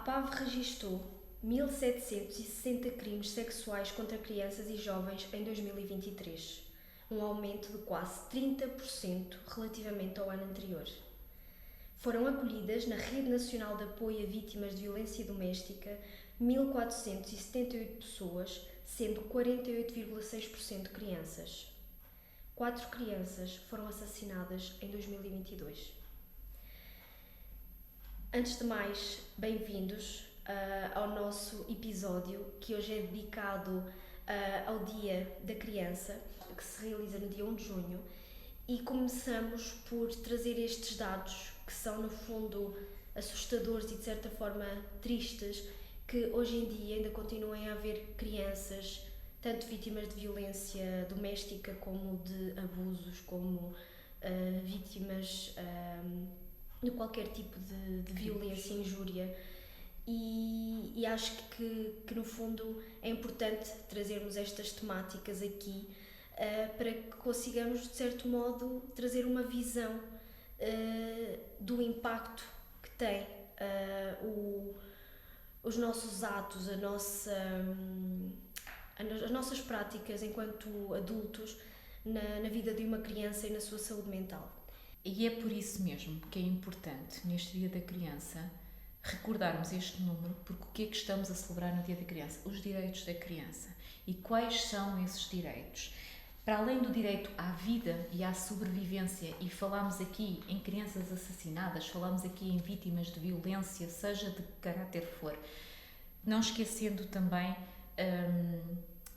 APAV registou 1.760 crimes sexuais contra crianças e jovens em 2023, um aumento de quase 30% relativamente ao ano anterior. Foram acolhidas na Rede Nacional de Apoio a Vítimas de Violência Doméstica 1.478 pessoas, sendo 48,6% crianças. 4 crianças foram assassinadas em 2022. Antes de mais, bem-vindos ao nosso episódio, que hoje é dedicado ao Dia da Criança, que se realiza no dia 1 de junho, e começamos por trazer estes dados, que são no fundo assustadores e de certa forma tristes, que hoje em dia ainda continuem a haver crianças, tanto vítimas de violência doméstica como de abusos, como vítimas de qualquer tipo de violência e injúria. E acho que no fundo é importante trazermos estas temáticas aqui para que consigamos, de certo modo, trazer uma visão do impacto que tem os nossos atos, as nossas práticas enquanto adultos na vida de uma criança e na sua saúde mental. E é por isso mesmo que é importante, neste Dia da Criança, recordarmos este número, porque o que é que estamos a celebrar no Dia da Criança? Os direitos da criança. E quais são esses direitos? Para além do direito à vida e à sobrevivência, e falamos aqui em crianças assassinadas, falamos aqui em vítimas de violência, seja de que caráter for, não esquecendo também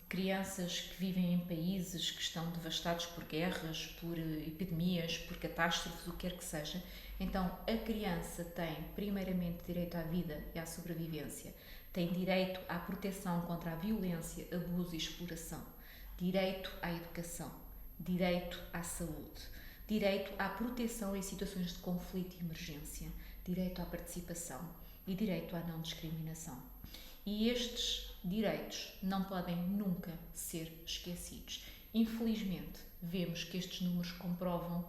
crianças que vivem em países que estão devastados por guerras, por epidemias, por catástrofes, o que quer que seja. Então, a criança tem, primeiramente, direito à vida e à sobrevivência, tem direito à proteção contra a violência, abuso e exploração, direito à educação, direito à saúde, direito à proteção em situações de conflito e emergência, direito à participação e direito à não discriminação. E estes direitos não podem nunca ser esquecidos. Infelizmente, vemos que estes números comprovam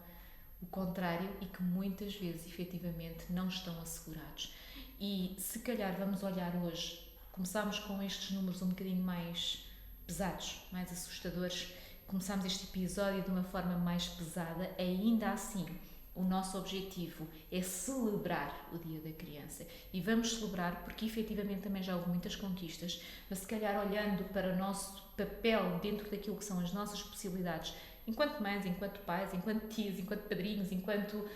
o contrário e que muitas vezes, efetivamente, não estão assegurados. E se calhar vamos olhar hoje, começámos com estes números um bocadinho mais pesados, mais assustadores, começámos este episódio de uma forma mais pesada, ainda assim o nosso objetivo é celebrar o Dia da Criança e vamos celebrar porque efetivamente também já houve muitas conquistas, mas se calhar olhando para o nosso papel dentro daquilo que são as nossas possibilidades enquanto mães, enquanto pais, enquanto tios, enquanto padrinhos, enquanto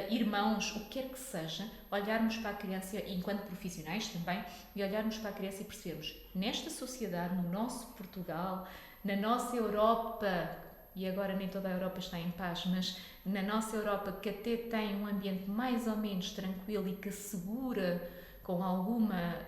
irmãos, o que quer que seja, olharmos para a criança enquanto profissionais também e olharmos para a criança e percebermos nesta sociedade, no nosso Portugal, na nossa Europa, e agora nem toda a Europa está em paz, mas na nossa Europa que até tem um ambiente mais ou menos tranquilo e que assegura com alguma,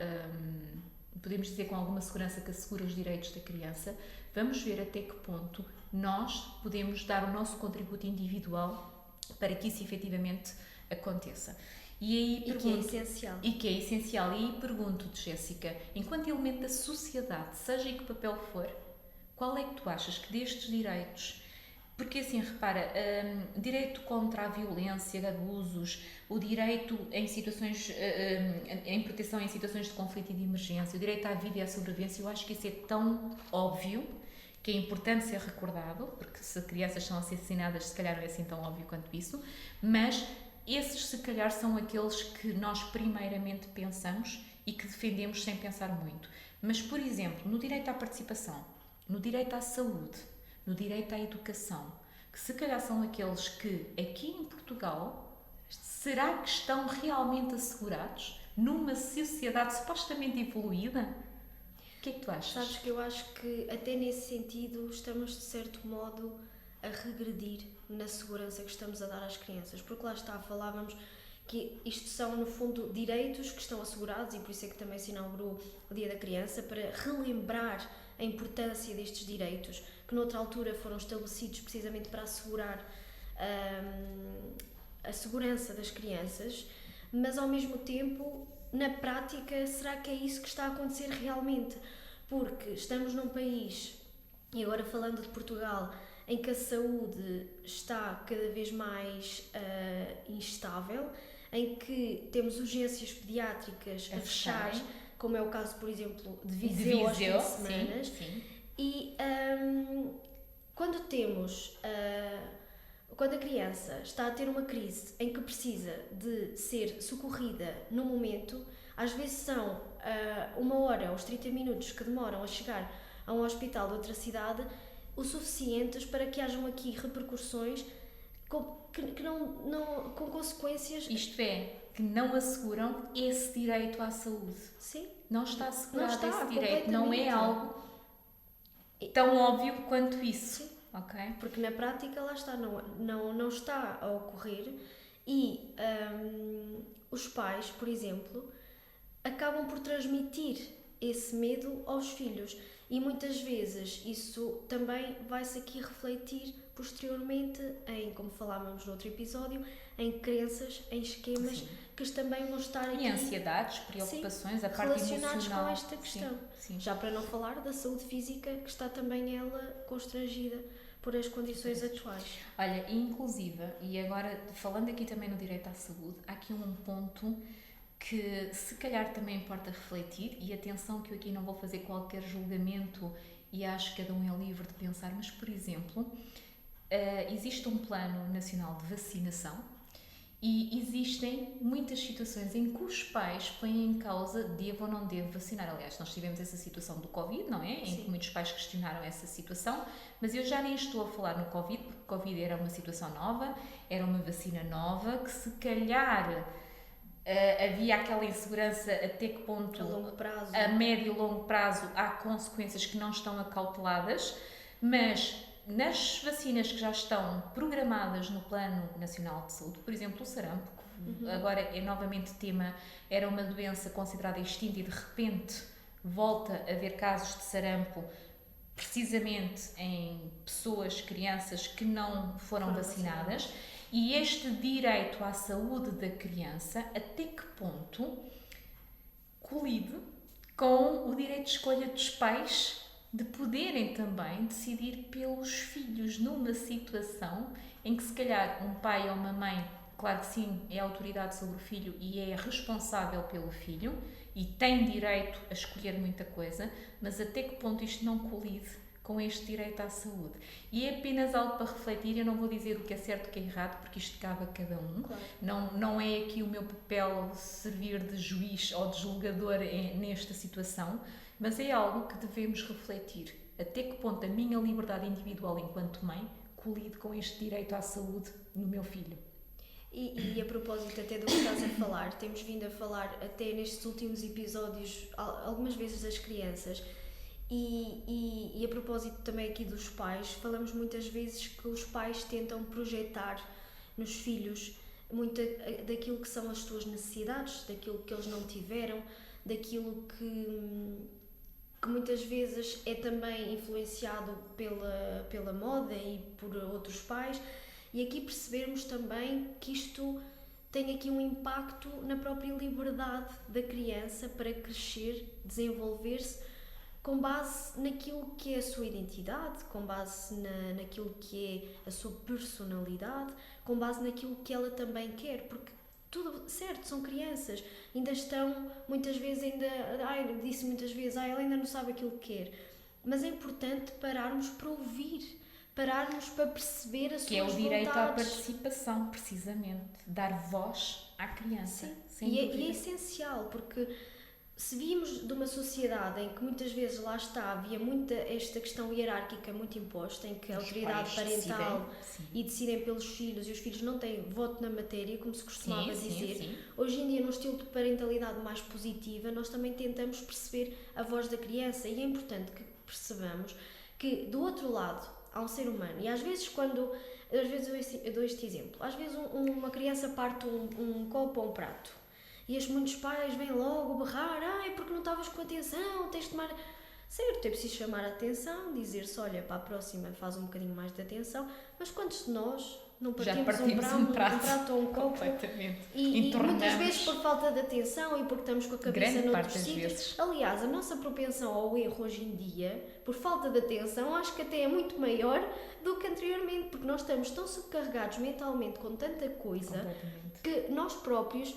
podemos dizer com alguma segurança que assegura os direitos da criança, vamos ver até que ponto nós podemos dar o nosso contributo individual para que isso efetivamente aconteça. E que é essencial. E que é essencial. E aí pergunto-te, Jéssica, enquanto elemento da sociedade, seja em que papel for, qual é que tu achas que destes direitos, porque assim, repara, direito contra a violência, abusos, o direito em situações, em proteção em situações de conflito e de emergência, o direito à vida e à sobrevivência, eu acho que isso é tão óbvio que é importante ser recordado, porque se crianças são assassinadas, se calhar não é assim tão óbvio quanto isso, mas esses se calhar são aqueles que nós primeiramente pensamos e que defendemos sem pensar muito. Mas, por exemplo, no direito à participação, no direito à saúde, no direito à educação, que se calhar são aqueles que aqui em Portugal, será que estão realmente assegurados numa sociedade supostamente evoluída? O que é que tu achas? Sabes que eu acho que até nesse sentido estamos de certo modo a regredir na segurança que estamos a dar às crianças, porque lá está, falávamos que isto são no fundo direitos que estão assegurados e por isso é que também se inaugurou o Dia da Criança, para relembrar a importância destes direitos que noutra altura foram estabelecidos precisamente para assegurar a segurança das crianças, mas ao mesmo tempo, na prática, será que é isso que está a acontecer realmente? Porque estamos num país, e agora falando de Portugal, em que a saúde está cada vez mais instável, em que temos urgências pediátricas a fechar, como é o caso, por exemplo, de Viseu aos fins de semana. E quando a criança está a ter uma crise em que precisa de ser socorrida no momento, às vezes são 1 hora ou os 30 minutos que demoram a chegar a um hospital de outra cidade o suficientes para que hajam aqui repercussões com consequências... Isto é, que não asseguram esse direito à saúde. Sim. Não está assegurado esse direito, não é algo tão óbvio quanto isso. Sim. Okay? Porque na prática, lá está, não está a ocorrer e os pais, por exemplo, acabam por transmitir esse medo aos filhos e muitas vezes isso também vai-se aqui refletir posteriormente em, como falávamos no outro episódio, em crenças, em esquemas que também vão estar aqui... E ansiedades, preocupações, a parte relacionados emocional. com esta questão. Sim. Já para não falar da saúde física, que está também ela constrangida por as condições atuais. Olha, inclusive, e agora falando aqui também no direito à saúde, há aqui um ponto que se calhar também importa refletir, e atenção que eu aqui não vou fazer qualquer julgamento e acho que cada um é livre de pensar, mas por exemplo, existe um plano nacional de vacinação e existem muitas situações em que os pais põem em causa devo ou não devo vacinar. Aliás, nós tivemos essa situação do Covid, não é? Em que muitos pais questionaram essa situação, mas eu já nem estou a falar no Covid, porque o Covid era uma situação nova, era uma vacina nova, que se calhar havia aquela insegurança até que ponto, a longo prazo, a médio e longo prazo, há consequências que não estão acauteladas, mas nas vacinas que já estão programadas no Plano Nacional de Saúde, por exemplo, o sarampo, que agora é novamente tema, era uma doença considerada extinta e de repente volta a haver casos de sarampo precisamente em pessoas, crianças que não foram vacinadas. E este direito à saúde da criança, até que ponto colide com o direito de escolha dos pais de poderem também decidir pelos filhos numa situação em que se calhar um pai ou uma mãe, claro que sim, é autoridade sobre o filho e é responsável pelo filho e tem direito a escolher muita coisa, mas até que ponto isto não colide com este direito à saúde. E é apenas algo para refletir, eu não vou dizer o que é certo e o que é errado, porque isto cabe a cada um. Claro. Não é aqui o meu papel servir de juiz ou de julgador nesta situação, mas é algo que devemos refletir. Até que ponto a minha liberdade individual enquanto mãe colide com este direito à saúde no meu filho. E a propósito até do que estás a falar, temos vindo a falar até nestes últimos episódios algumas vezes das crianças. E a propósito também aqui dos pais, falamos muitas vezes que os pais tentam projetar nos filhos muito daquilo que são as suas necessidades, daquilo que eles não tiveram, daquilo que muitas vezes é também influenciado pela moda e por outros pais, e aqui percebermos também que isto tem aqui um impacto na própria liberdade da criança para crescer, desenvolver-se, com base naquilo que é a sua identidade, com base naquilo que é a sua personalidade, com base naquilo que ela também quer, porque tudo certo, são crianças, ainda estão, muitas vezes disse muitas vezes, ela ainda não sabe aquilo que quer, mas é importante pararmos para ouvir, pararmos para perceber as suas vontades. Que é o direito à participação, precisamente, dar voz à criança. Sim, sem e dúvida. é essencial, porque se vimos de uma sociedade em que muitas vezes lá está, havia muita esta questão hierárquica muito imposta, em que a autoridade parental decidem pelos filhos e os filhos não têm voto na matéria, como se costumava dizer. Sim. Hoje em dia, num estilo de parentalidade mais positiva, nós também tentamos perceber a voz da criança e é importante que percebamos que do outro lado há um ser humano e às vezes eu dou este exemplo, às vezes uma criança parte um copo ou um prato. E muitos pais vêm logo berrar, porque não estavas com atenção, tens de tomar... Certo, é preciso chamar a atenção, dizer-se, olha, para a próxima faz um bocadinho mais de atenção, mas quantos de nós Não Já partimos partimos um prato ou um copo. Completamente. E muitas vezes por falta de atenção e porque estamos com a cabeça Grande parte noutros das sítios. vezes. Aliás, a nossa propensão ao erro hoje em dia, por falta de atenção, acho que até é muito maior do que anteriormente, porque nós estamos tão subcarregados mentalmente com tanta coisa Completamente. que nós próprios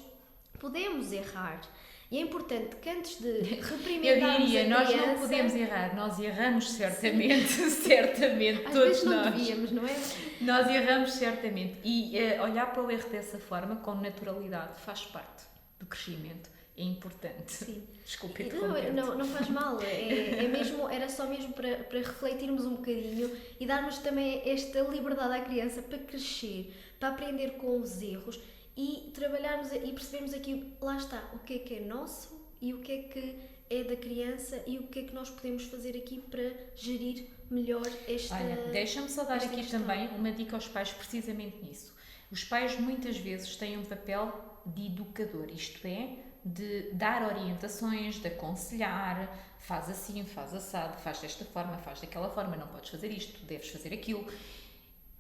podemos errar. E é importante que antes de Eu reprimendarmos diria, a nós criança, não podemos errar, nós erramos certamente, certamente, às todos vezes não nós. devíamos, não é? Nós erramos certamente. E olhar para o erro dessa forma, com naturalidade, faz parte do crescimento. É importante. Sim. Desculpa interromper. Não faz mal, é mesmo, era só mesmo para refletirmos um bocadinho e darmos também esta liberdade à criança para crescer, para aprender com os erros e trabalharmos e percebermos aqui, lá está, o que é nosso e o que é da criança e o que é que nós podemos fazer aqui para gerir melhor esta... Olha, deixa-me só dar esta aqui questão. também uma dica aos pais precisamente nisso. Os pais muitas vezes têm um papel de educador, isto é, de dar orientações, de aconselhar, faz assim, faz assado, faz desta forma, faz daquela forma, não podes fazer isto, deves fazer aquilo.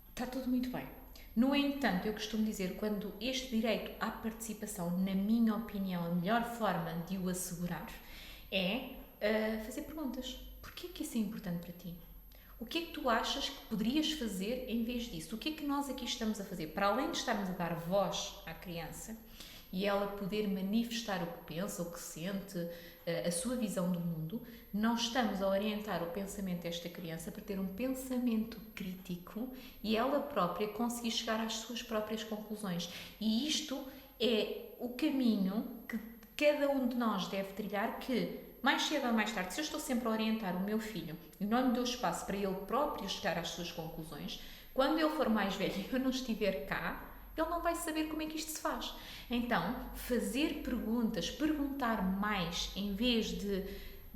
Está tudo muito bem. No entanto, eu costumo dizer, quando este direito à participação, na minha opinião, a melhor forma de o assegurar é fazer perguntas. Porquê que isso é importante para ti? O que é que tu achas que poderias fazer em vez disso? O que é que nós aqui estamos a fazer? Para além de estarmos a dar voz à criança e ela poder manifestar o que pensa, o que sente, a sua visão do mundo, nós estamos a orientar o pensamento desta criança para ter um pensamento crítico e ela própria conseguir chegar às suas próprias conclusões. E isto é o caminho que cada um de nós deve trilhar, que mais cedo ou mais tarde, se eu estou sempre a orientar o meu filho e não lhe dou espaço para ele próprio chegar às suas conclusões, quando ele for mais velho e eu não estiver cá, ele não vai saber como é que isto se faz. Então, fazer perguntas, perguntar mais, em vez de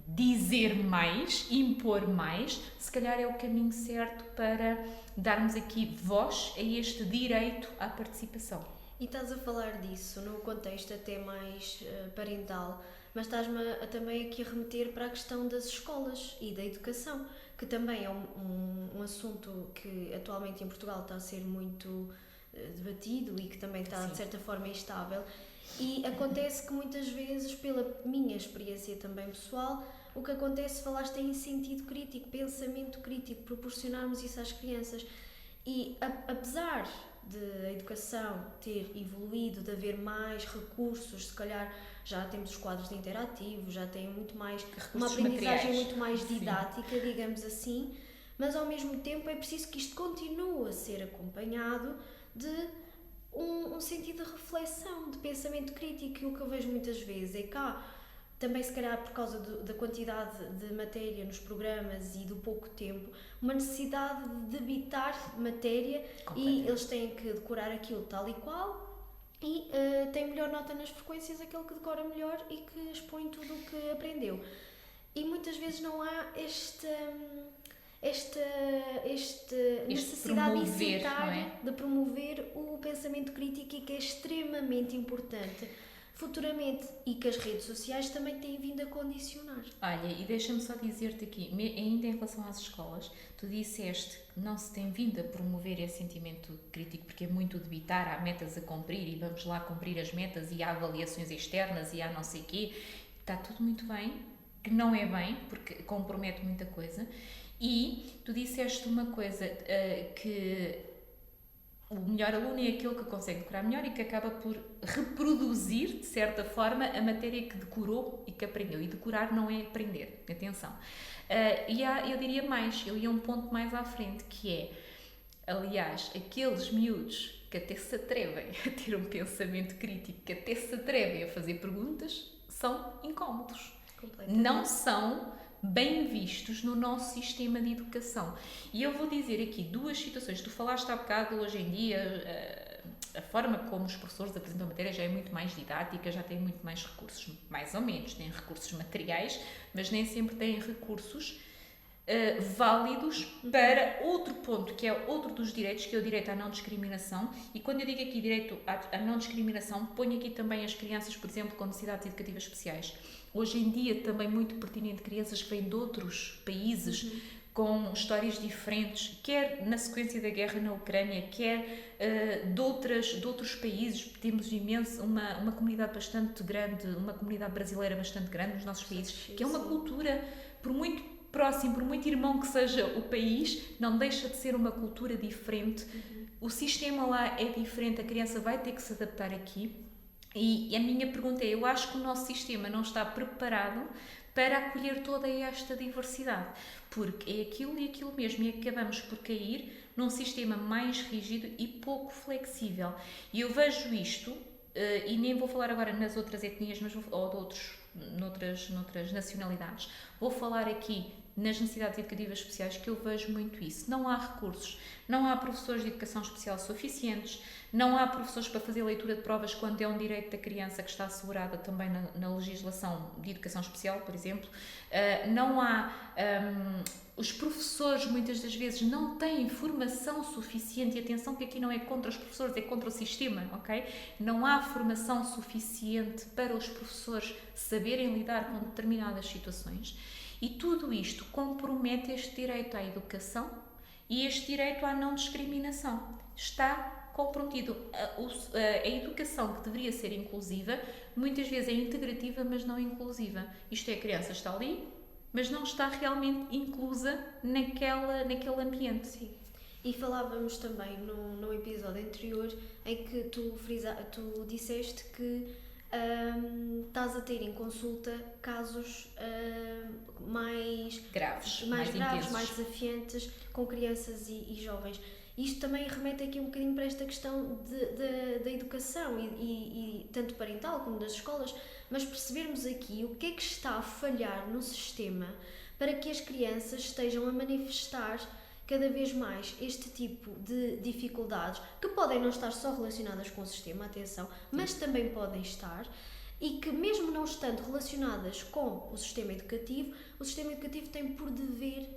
dizer mais, impor mais, se calhar é o caminho certo para darmos aqui voz a este direito à participação. E estás a falar disso no contexto até mais parental, mas estás-me também aqui a remeter para a questão das escolas e da educação, que também é um assunto que atualmente em Portugal está a ser muito debatido e que também está de certa forma instável. E acontece que muitas vezes, pela minha experiência também pessoal, o que acontece, falaste em sentido crítico, pensamento crítico, proporcionarmos isso às crianças. E apesar de a educação ter evoluído, de haver mais recursos, se calhar já temos os quadros de interativo, já tem muito mais, uma aprendizagem materiais. muito mais didática, digamos assim, mas ao mesmo tempo é preciso que isto continue a ser acompanhado de um sentido de reflexão, de pensamento crítico. E o que eu vejo muitas vezes é cá, também se calhar por causa da quantidade de matéria nos programas e do pouco tempo, uma necessidade de debitar matéria e eles têm que decorar aquilo tal e qual e tem melhor nota nas frequências aquele que decora melhor e que expõe tudo o que aprendeu. E muitas vezes não há esta necessidade promover, de incitar, não é? de promover o pensamento crítico, e que é extremamente importante futuramente e que as redes sociais também têm vindo a condicionar. Olha, e deixa-me só dizer-te aqui, ainda em relação às escolas, tu disseste que não se tem vindo a promover esse sentimento crítico porque é muito debitar, há metas a cumprir e vamos lá cumprir as metas e há avaliações externas e há não sei quê. Está tudo muito bem, que não é bem, porque compromete muita coisa. E tu disseste uma coisa, que o melhor aluno é aquele que consegue decorar melhor e que acaba por reproduzir, de certa forma, a matéria que decorou e que aprendeu. E decorar não é aprender, atenção. Eu diria mais, eu ia um ponto mais à frente, que é, aliás, aqueles miúdos que até se atrevem a ter um pensamento crítico, que até se atrevem a fazer perguntas, são incómodos. Não são bem vistos no nosso sistema de educação. E eu vou dizer aqui duas situações. Tu falaste há bocado, hoje em dia, a forma como os professores apresentam a matéria já é muito mais didática, já tem muito mais recursos, mais ou menos. Têm recursos materiais, mas nem sempre têm recursos válidos para outro ponto, que é outro dos direitos, que é o direito à não discriminação. E quando eu digo aqui direito à não discriminação, ponho aqui também as crianças, por exemplo, com necessidades educativas especiais. Hoje em dia também muito pertinente crianças que vêm de outros países com histórias diferentes, quer na sequência da guerra na Ucrânia, quer de outros países. Temos uma comunidade bastante grande, uma comunidade brasileira bastante grande nos nossos países, que é uma cultura, por muito próximo, por muito irmão que seja o país, não deixa de ser uma cultura diferente. O sistema lá é diferente, a criança vai ter que se adaptar aqui. E a minha pergunta é, eu acho que o nosso sistema não está preparado para acolher toda esta diversidade, porque é aquilo e aquilo mesmo, e acabamos por cair num sistema mais rígido e pouco flexível. E eu vejo isto, e nem vou falar agora nas outras etnias, mas noutras nacionalidades, vou falar aqui nas necessidades educativas especiais, que eu vejo muito isso. Não há recursos, não há professores de educação especial suficientes, não há professores para fazer leitura de provas quando é um direito da criança que está assegurada também na legislação de educação especial, por exemplo. Não há... os professores muitas das vezes não têm formação suficiente, e atenção que aqui não é contra os professores, é contra o sistema, ok? Não há formação suficiente para os professores saberem lidar com determinadas situações. E tudo isto compromete este direito à educação e este direito à não discriminação. Está comprometido. A educação que deveria ser inclusiva, muitas vezes é integrativa, mas não inclusiva. Isto é, a criança está ali, mas não está realmente inclusa naquele ambiente. Sim. E falávamos também no episódio anterior em que tu disseste que estás a ter em consulta casos mais graves, mais desafiantes com crianças e jovens. Isto também remete aqui um bocadinho para esta questão da educação e tanto parental como das escolas, mas percebermos aqui o que é que está a falhar no sistema para que as crianças estejam a manifestar cada vez mais este tipo de dificuldades, que podem não estar só relacionadas com o sistema, atenção, mas também podem estar, e que mesmo não estando relacionadas com o sistema educativo tem por dever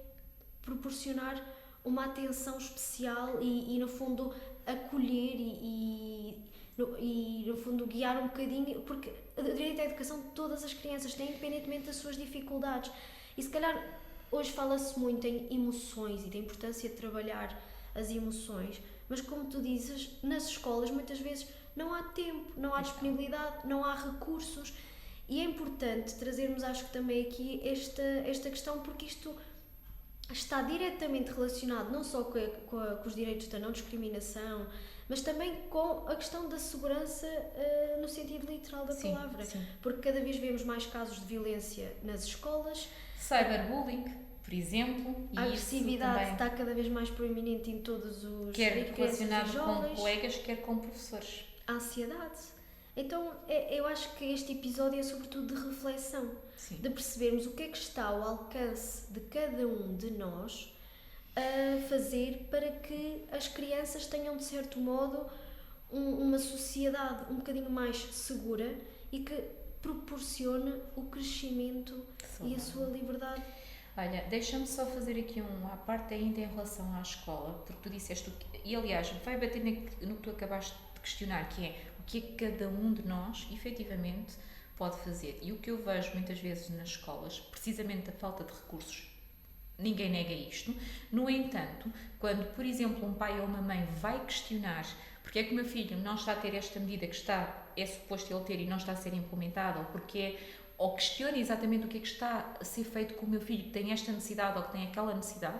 proporcionar uma atenção especial e no fundo, acolher e no fundo, guiar um bocadinho, porque o direito à educação de todas as crianças têm, independentemente das suas dificuldades. E se calhar hoje fala-se muito em emoções e da importância de trabalhar as emoções, mas como tu dizes, nas escolas muitas vezes não há tempo, não há disponibilidade, não há recursos, e é importante trazermos, acho que também aqui, esta questão, porque isto está diretamente relacionado não só com os direitos da não discriminação, mas também com a questão da segurança no sentido literal da palavra. Sim. Porque cada vez vemos mais casos de violência nas escolas. Cyberbullying, por exemplo. A agressividade está cada vez mais proeminente em todos os... Quer relacionado com colegas, quer com professores. A ansiedade. Então, eu acho que este episódio é sobretudo de reflexão. Sim. De percebermos o que é que está ao alcance de cada um de nós a fazer para que as crianças tenham, de certo modo, uma sociedade um bocadinho mais segura e que proporcione o crescimento e a sua liberdade. Olha, deixa-me só fazer aqui uma parte ainda em relação à escola, porque tu disseste, e aliás, vai bater no que tu acabaste de questionar, que é o que é que cada um de nós, efetivamente, pode fazer. E o que eu vejo muitas vezes nas escolas, precisamente a falta de recursos, ninguém nega isto. No entanto, quando, por exemplo, um pai ou uma mãe vai questionar porque é que o meu filho não está a ter esta medida que é suposto ele ter e não está a ser implementada, ou questiona exatamente o que é que está a ser feito com o meu filho que tem esta necessidade ou que tem aquela necessidade,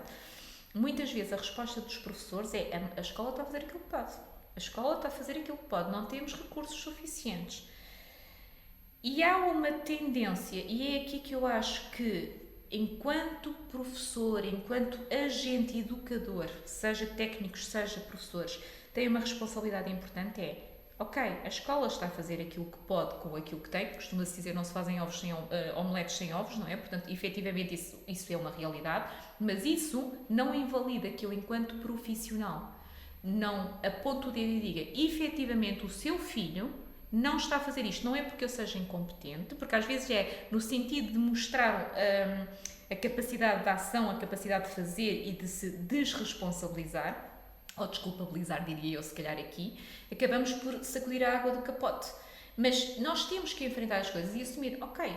muitas vezes a resposta dos professores é: a escola está a fazer aquilo que pode. A escola está a fazer aquilo que pode, não temos recursos suficientes. E há uma tendência, e é aqui que eu acho que, enquanto professor, enquanto agente educador, seja técnicos, seja professores, tem uma responsabilidade importante, ok, a escola está a fazer aquilo que pode com aquilo que tem, costuma-se dizer não se fazem omeletes sem ovos, não é? Portanto, efetivamente isso é uma realidade, mas isso não invalida que eu, enquanto profissional, não aponto o dedo e diga, efetivamente o seu filho não está a fazer isto, não é porque eu seja incompetente, porque às vezes é no sentido de mostrar a capacidade de ação, a capacidade de fazer e de se desresponsabilizar, ou desculpabilizar, diria eu, se calhar aqui, acabamos por sacudir a água do capote. Mas nós temos que enfrentar as coisas e assumir, ok,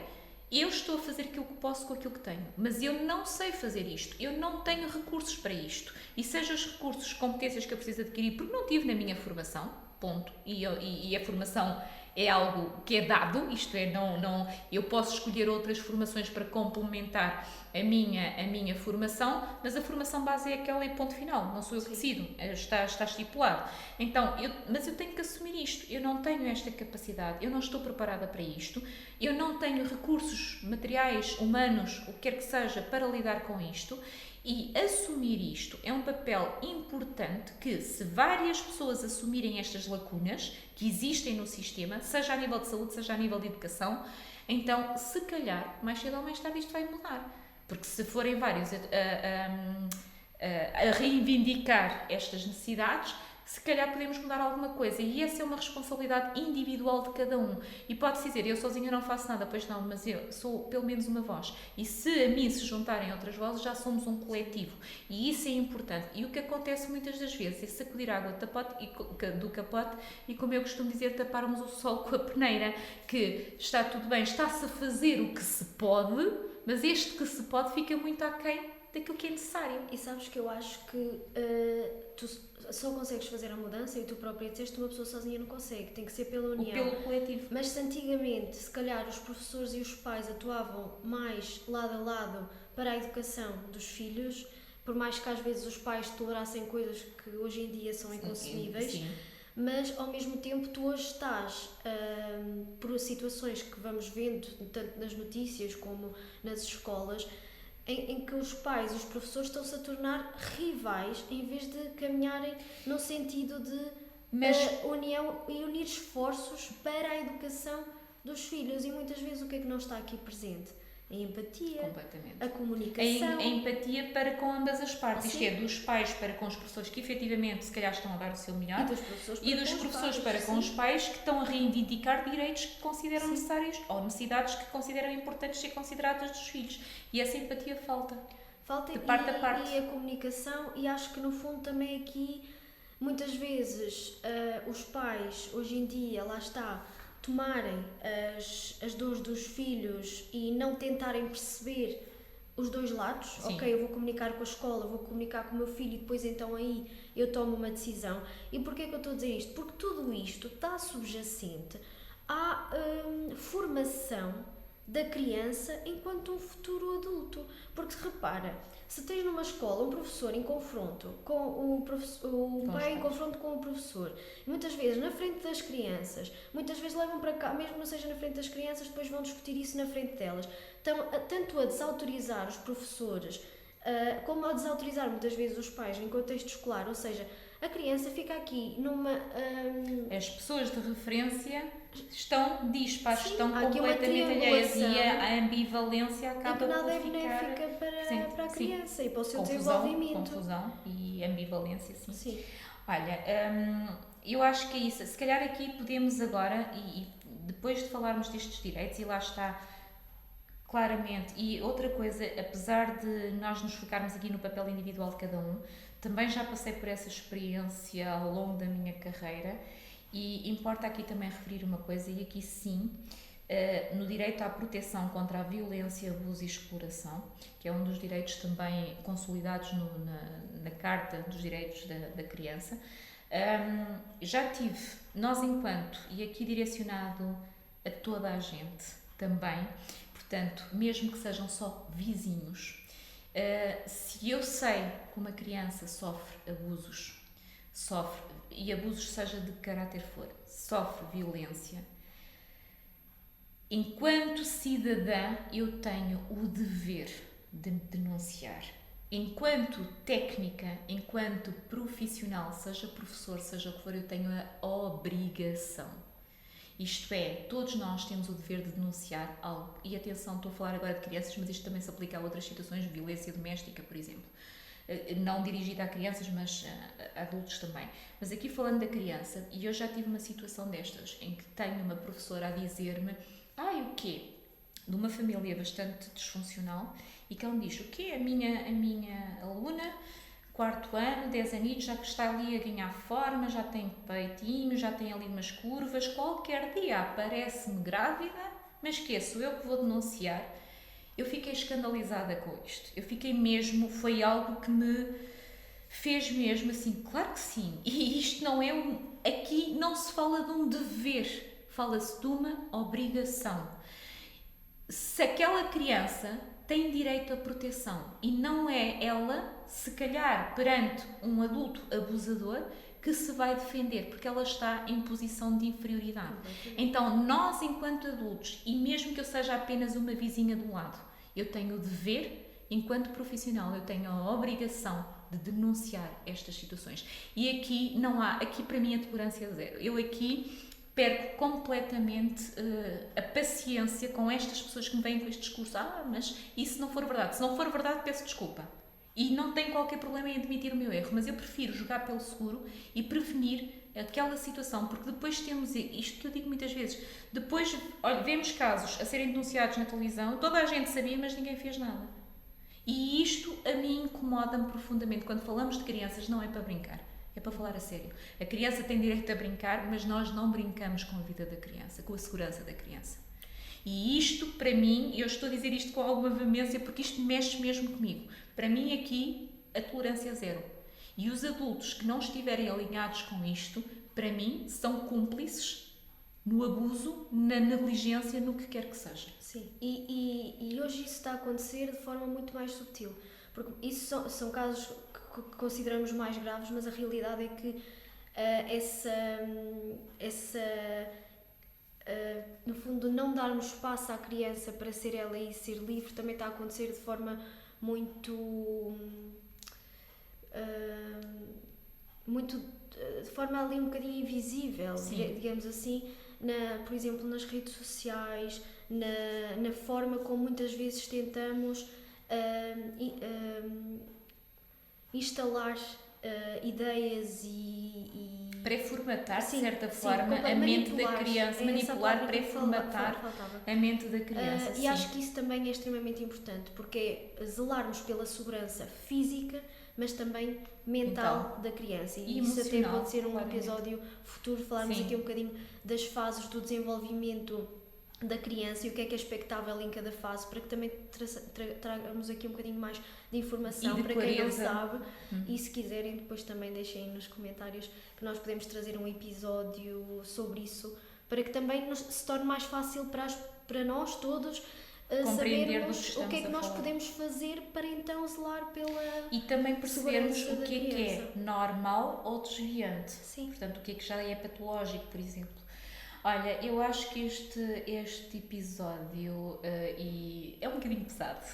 eu estou a fazer aquilo que posso com aquilo que tenho, mas eu não sei fazer isto, eu não tenho recursos para isto, e seja os recursos, competências que eu preciso adquirir, porque não tive na minha formação, ponto, e a formação é algo que é dado, isto é, eu posso escolher outras formações para complementar a minha formação, mas a formação base é aquela e ponto final, não sou eu que decido, está estipulado. Então, mas eu tenho que assumir isto, eu não tenho esta capacidade, eu não estou preparada para isto, eu não tenho recursos materiais, humanos, o que quer que seja, para lidar com isto. E assumir isto é um papel importante que, se várias pessoas assumirem estas lacunas que existem no sistema, seja a nível de saúde, seja a nível de educação, então, se calhar, mais cedo ou mais tarde isto vai mudar. Porque se forem vários a reivindicar estas necessidades, se calhar podemos mudar alguma coisa, e essa é uma responsabilidade individual de cada um. E pode-se dizer, eu sozinha não faço nada, pois não, mas eu sou pelo menos uma voz. E se a mim se juntarem outras vozes, já somos um coletivo. E isso é importante. E o que acontece muitas das vezes é sacudir a água do capote e, como eu costumo dizer, taparmos o sol com a peneira, que está tudo bem, está-se a fazer o que se pode, mas este que se pode fica muito aquém daquilo que é necessário. E sabes que eu acho que tu só consegues fazer a mudança, e tu própria disseste, uma pessoa sozinha não consegue, tem que ser pela união. Pelo coletivo. Mas se antigamente, se calhar, os professores e os pais atuavam mais lado a lado para a educação dos filhos, por mais que às vezes os pais tolerassem coisas que hoje em dia são inconcebíveis, sim. Mas ao mesmo tempo tu hoje estás, por situações que vamos vendo, tanto nas notícias como nas escolas, em que os pais e os professores estão-se a tornar rivais em vez de caminharem no sentido de união e unir esforços para a educação dos filhos. E muitas vezes o que é que não está aqui presente? A empatia, a comunicação. A empatia para com ambas as partes, Sim. isto é, dos pais para com os professores que efetivamente se calhar estão a dar o seu melhor, e dos professores para com os pais que estão a reivindicar direitos que consideram necessários ou necessidades que consideram importantes ser consideradas dos filhos. E essa empatia falta de parte a parte. E a comunicação, e acho que no fundo também aqui, muitas vezes, os pais, hoje em dia, lá está, tomarem as dores dos filhos e não tentarem perceber os dois lados. Sim. Ok, eu vou comunicar com a escola, vou comunicar com o meu filho e depois então aí eu tomo uma decisão. E porquê que eu estou a dizer isto? Porque tudo isto está subjacente à formação da criança enquanto um futuro adulto. Porque repara, se tens numa escola um professor em confronto com o pai em confronto com o professor, e muitas vezes na frente das crianças, muitas vezes levam para cá, mesmo não seja na frente das crianças, depois vão discutir isso na frente delas. Então, tanto a desautorizar os professores, como a desautorizar muitas vezes os pais em contexto escolar, ou seja, a criança fica aqui numa... As pessoas de referência estão dispares, Sim, estão há aqui uma completamente alheias, e triangulação a ambivalência acaba que nada por é ficar... benéfica para a criança e para o seu confusão, desenvolvimento. Confusão e ambivalência, Sim. Olha, eu acho que é isso. Se calhar aqui podemos agora, e depois de falarmos destes direitos, e lá está claramente, e outra coisa, apesar de nós nos focarmos aqui no papel individual de cada um, também já passei por essa experiência ao longo da minha carreira, e importa aqui também referir uma coisa, e aqui sim, no direito à proteção contra a violência, abuso e exploração, que é um dos direitos também consolidados na Carta dos Direitos da Criança. Já tive, nós enquanto, e aqui direcionado a toda a gente também, portanto, mesmo que sejam só vizinhos, se eu sei que uma criança sofre abusos, e abusos seja de que caráter for, sofre violência, enquanto cidadã eu tenho o dever de denunciar. Enquanto técnica, enquanto profissional, seja professor, seja o que for, eu tenho a obrigação. Isto é, todos nós temos o dever de denunciar algo. E atenção, estou a falar agora de crianças, mas isto também se aplica a outras situações de violência doméstica, por exemplo. Não dirigida a crianças, mas a adultos também. Mas aqui falando da criança, e eu já tive uma situação destas, em que tenho uma professora a dizer-me: o quê? De uma família bastante disfuncional, e que ela me diz: o quê? A minha aluna, 4º ano, 10 aninhos, já que está ali a ganhar forma, já tem peitinho, já tem ali umas curvas, qualquer dia aparece-me grávida, mas que sou eu que vou denunciar. Eu fiquei escandalizada com isto. Eu fiquei mesmo, foi algo que me fez mesmo assim, claro que sim. E isto não é aqui não se fala de um dever, fala-se de uma obrigação. Se aquela criança tem direito à proteção e não é ela, se calhar, perante um adulto abusador, que se vai defender, porque ela está em posição de inferioridade. Então, nós, enquanto adultos, e mesmo que eu seja apenas uma vizinha do lado, eu tenho o dever, enquanto profissional, eu tenho a obrigação de denunciar estas situações. E aqui não há, aqui para mim a tolerância é zero. Eu aqui perco completamente a paciência com estas pessoas que me vêm com este discurso. Mas e se não for verdade? Se não for verdade, peço desculpa. E não tenho qualquer problema em admitir o meu erro, mas eu prefiro jogar pelo seguro e prevenir aquela situação, porque depois temos isto que eu digo muitas vezes, depois vemos casos a serem denunciados na televisão, toda a gente sabia, mas ninguém fez nada. E isto a mim incomoda-me profundamente. Quando falamos de crianças, não é para brincar, é para falar a sério. A criança tem direito a brincar, mas nós não brincamos com a vida da criança, com a segurança da criança. E isto, para mim, eu estou a dizer isto com alguma veemência porque isto mexe mesmo comigo. Para mim, aqui, a tolerância é zero. E os adultos que não estiverem alinhados com isto, para mim, são cúmplices no abuso, na negligência, no que quer que seja. Sim, e hoje isso está a acontecer de forma muito mais subtil. Porque isso são casos que consideramos mais graves, mas a realidade é que no fundo, não darmos espaço à criança para ser ela e ser livre também está a acontecer de forma muito de forma ali um bocadinho invisível, digamos assim, por exemplo, nas redes sociais, na forma como muitas vezes tentamos instalar ideias e pré-formatar, de certa forma, a mente da criança, manipular, pré-formatar a mente da criança. E acho que isso também é extremamente importante, porque é zelarmos pela segurança física, mas também mental da criança. E isso até pode ser um episódio futuro, falarmos aqui um bocadinho das fases do desenvolvimento da criança e o que é expectável em cada fase, para que também tragamos aqui um bocadinho mais de informação para quem não sabe. E se quiserem, depois também deixem nos comentários que nós podemos trazer um episódio sobre isso, para que também se torne mais fácil para nós todos sabermos o que é que nós podemos fazer para então zelar pela e também percebermos o que é normal ou desviante. Sim. Portanto, o que é que já é patológico, por exemplo. Olha, eu acho que este episódio é um bocadinho pesado,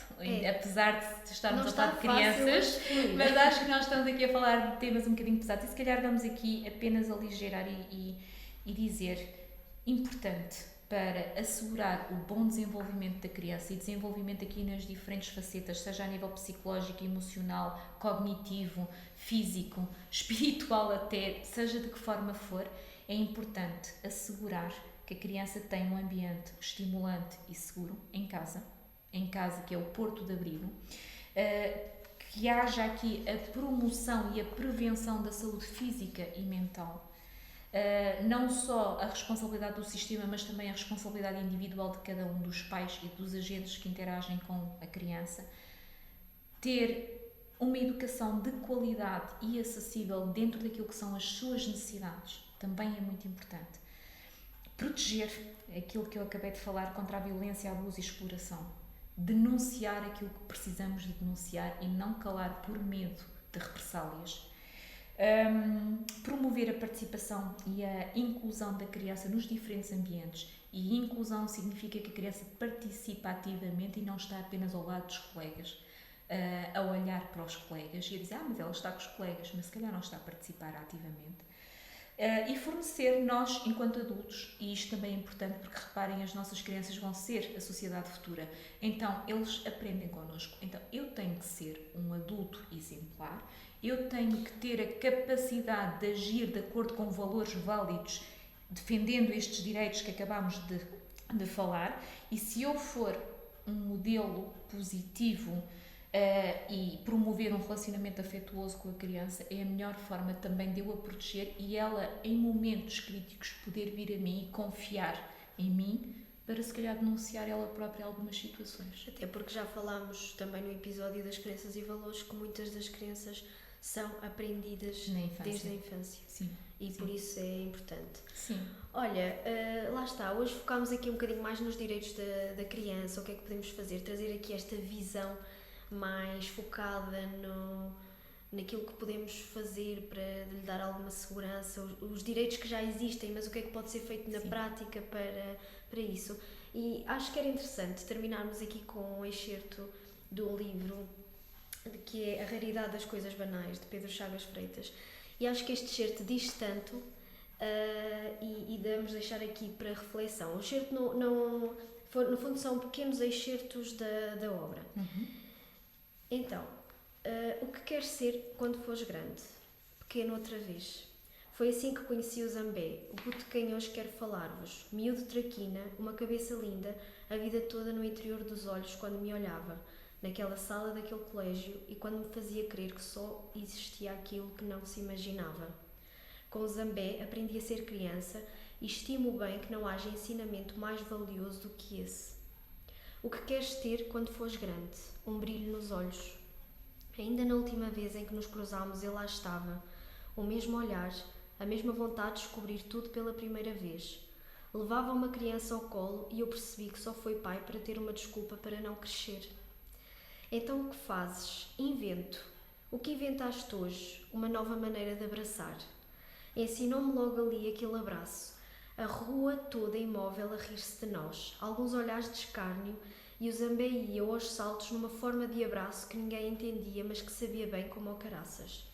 apesar de estarmos a falar de crianças, mas acho que nós estamos aqui a falar de temas um bocadinho pesados e se calhar vamos aqui apenas aligerar e dizer, importante para assegurar o bom desenvolvimento da criança e desenvolvimento aqui nas diferentes facetas, seja a nível psicológico, emocional, cognitivo, físico, espiritual até, seja de que forma for, é importante assegurar que a criança tenha um ambiente estimulante e seguro em casa que é o porto de abrigo, que haja aqui a promoção e a prevenção da saúde física e mental, não só a responsabilidade do sistema, mas também a responsabilidade individual de cada um dos pais e dos agentes que interagem com a criança, ter uma educação de qualidade e acessível dentro daquilo que são as suas necessidades, também é muito importante. Proteger aquilo que eu acabei de falar contra a violência, abuso e exploração. Denunciar aquilo que precisamos de denunciar e não calar por medo de represálias. Promover a participação e a inclusão da criança nos diferentes ambientes. E inclusão significa que a criança participa ativamente e não está apenas ao lado dos colegas, a olhar para os colegas e a dizer, mas ela está com os colegas, mas se calhar não está a participar ativamente. E fornecer nós, enquanto adultos, e isto também é importante porque reparem, as nossas crianças vão ser a sociedade futura, então eles aprendem connosco, então eu tenho que ser um adulto exemplar, eu tenho que ter a capacidade de agir de acordo com valores válidos, defendendo estes direitos que acabámos de falar, e se eu for um modelo positivo e promover um relacionamento afetuoso com a criança, é a melhor forma também de eu a proteger e ela, em momentos críticos, poder vir a mim e confiar em mim para se calhar denunciar ela própria algumas situações. Até porque já falámos também no episódio das crenças e valores que muitas das crenças são aprendidas desde a infância. Sim. E por isso é importante. Sim. Olha, lá está, hoje focámos aqui um bocadinho mais nos direitos da criança, o que é que podemos fazer, trazer aqui esta visão mais focada naquilo que podemos fazer para lhe dar alguma segurança, os direitos que já existem, mas o que é que pode ser feito na prática para isso. E acho que era interessante terminarmos aqui com um excerto do livro que é A Raridade das Coisas Banais, de Pedro Chagas Freitas. E acho que este excerto diz tanto e devemos deixar aqui para reflexão. O excerto no fundo são pequenos excertos da obra. Então, o que queres ser quando fores grande? Pequeno outra vez. Foi assim que conheci o Zambé, o puto de quem hoje quero falar-vos. Miúdo traquina, uma cabeça linda, a vida toda no interior dos olhos quando me olhava, naquela sala daquele colégio, e quando me fazia crer que só existia aquilo que não se imaginava. Com o Zambé aprendi a ser criança e estimo bem que não haja ensinamento mais valioso do que esse. O que queres ter quando fores grande? Um brilho nos olhos. Ainda na última vez em que nos cruzámos, ele lá estava, o mesmo olhar, a mesma vontade de descobrir tudo pela primeira vez. Levava uma criança ao colo e eu percebi que só foi pai para ter uma desculpa para não crescer. Então o que fazes? Invento. O que inventaste hoje? Uma nova maneira de abraçar. Ensinou-me logo ali aquele abraço. A rua toda imóvel a rir-se de nós, alguns olhares de escárnio, e o Zambé ia aos saltos numa forma de abraço que ninguém entendia, mas que sabia bem como ao caraças.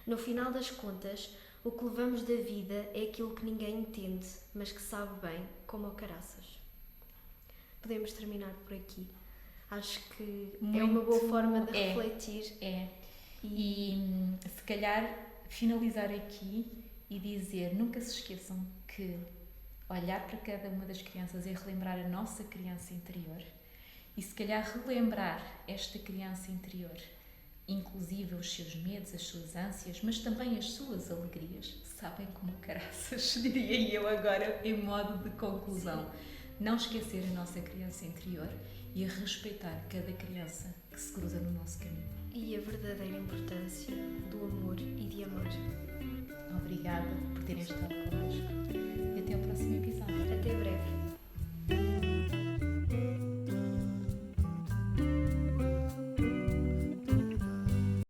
No final das contas, o que levamos da vida é aquilo que ninguém entende, mas que sabe bem como ao caraças. Podemos terminar por aqui. Acho que é uma boa forma de refletir. E se calhar finalizar aqui e dizer, nunca se esqueçam que olhar para cada uma das crianças é relembrar a nossa criança interior e se calhar relembrar esta criança interior, inclusive os seus medos, as suas ânsias, mas também as suas alegrias, sabem como caraças, diria eu agora em modo de conclusão. Não esquecer a nossa criança interior e a respeitar cada criança que se cruza no nosso caminho. E a verdadeira importância do amor e de amar. Obrigada por terem estado